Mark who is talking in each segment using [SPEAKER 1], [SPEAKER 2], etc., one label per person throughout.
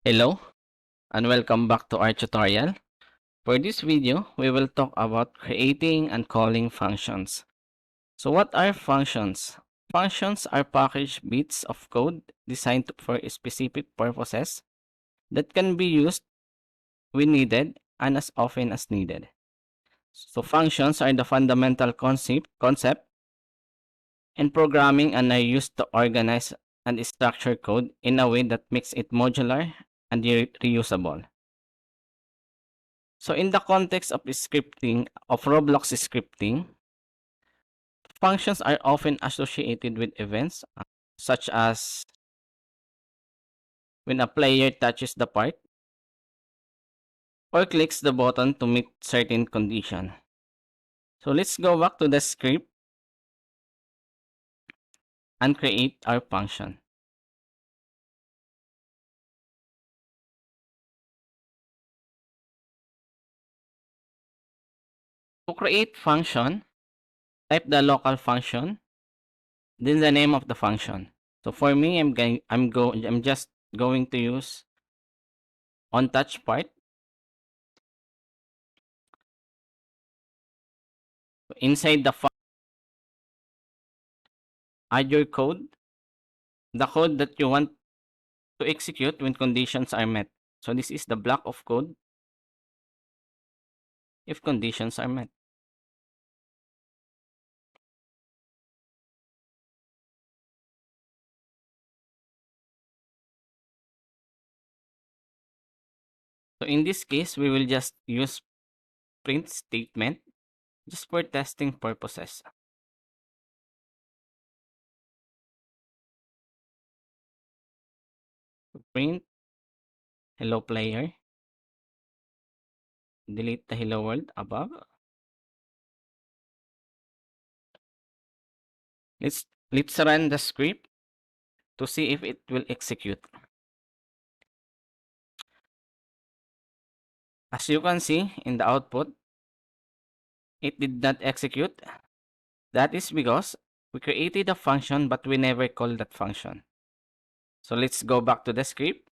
[SPEAKER 1] Hello and welcome back to our tutorial. For this video, we will talk about creating and calling functions. So what are functions? Functions are packaged bits of code designed for specific purposes that can be used when needed and as often as needed. So functions are the fundamental concept in programming and are used to organize and structure code in a way that makes it modular and reusable. So in the context of Roblox scripting, functions are often associated with events such as when a player touches the part or clicks the button to meet certain condition. So let's go back to the script and create our function. To create function, type the local function, then the name of the function. So for me, I'm just going to use on touch part. Inside the function, add your code, the code that you want to execute when conditions are met. So this is the block of code if conditions are met. So in this case, we will just use print statement just for testing purposes. Print hello player, delete the hello world above. Let's run the script to see if it will execute. As you can see in the output, it did not execute. That is because we created a function but we never called that function. So let's go back to the script,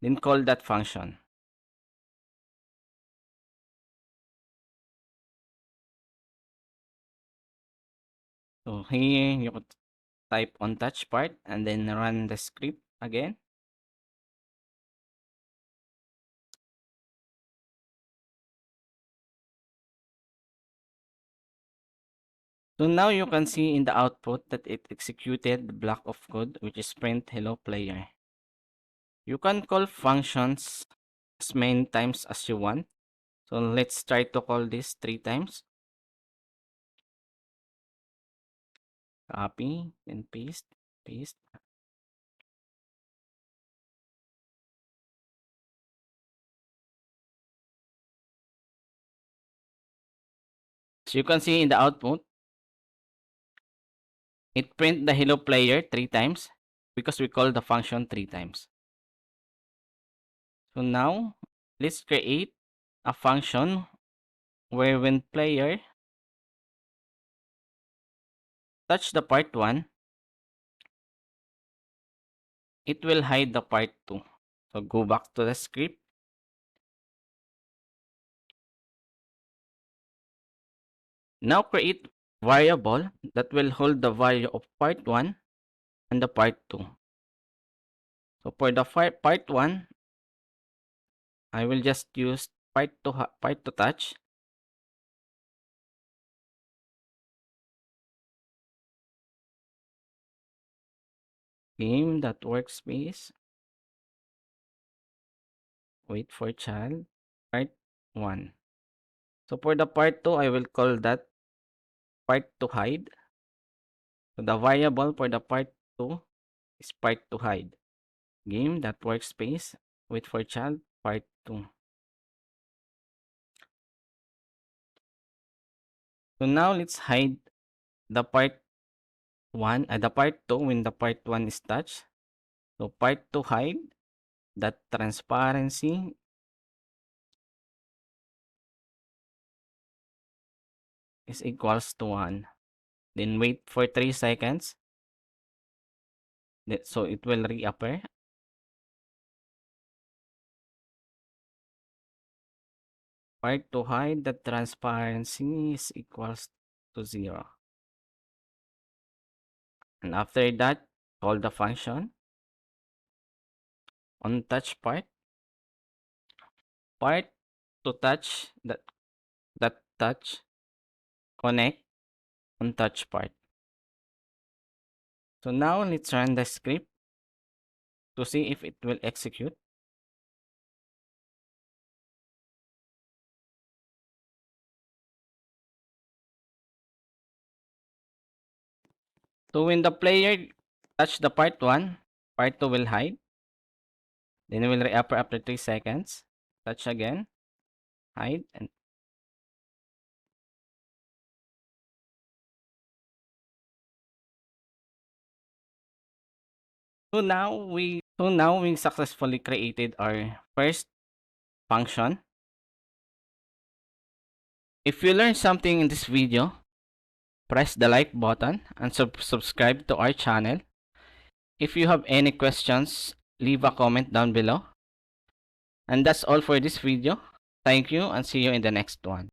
[SPEAKER 1] then call that function. So here you could type on touch part and then run the script again. So now you can see in the output that it executed the block of code which is print hello player. You can call functions as many times as you want. So let's try to call this 3 times. Copy and paste, paste. So you can see in the output, it print the hello player 3 times because we call the function 3 times. So now let's create a function where when player touch the part 1, it will hide the part 2. So go back to the script. Now create variable that will hold the value of part 1 and the part 2. So for the part 1, I will just use part to touch. Game that workspace. Wait for child. Part 1. So for the part 2, I will call that part to hide. So the variable for the part 2 is part to hide. Game that workspace. Wait for child. Part 2. So now let's hide the part 1 the part 2 when the part 1 is touched. So part to hide that transparency is equals to 1. Then wait for 3 seconds. So it will reappear. Part to hide the transparency is equals to 0. And after that, call the function on touch part to touch that touch connect on touch part. So now let's run the script to see if it will execute. So when the player touch the part 1, part 2 will hide. Then it will reappear after 3 seconds. Touch again, hide, and so now we successfully created our first function. If you learned something in this video, press the like button and subscribe to our channel. If you have any questions, leave a comment down below. And that's all for this video. Thank you and see you in the next one.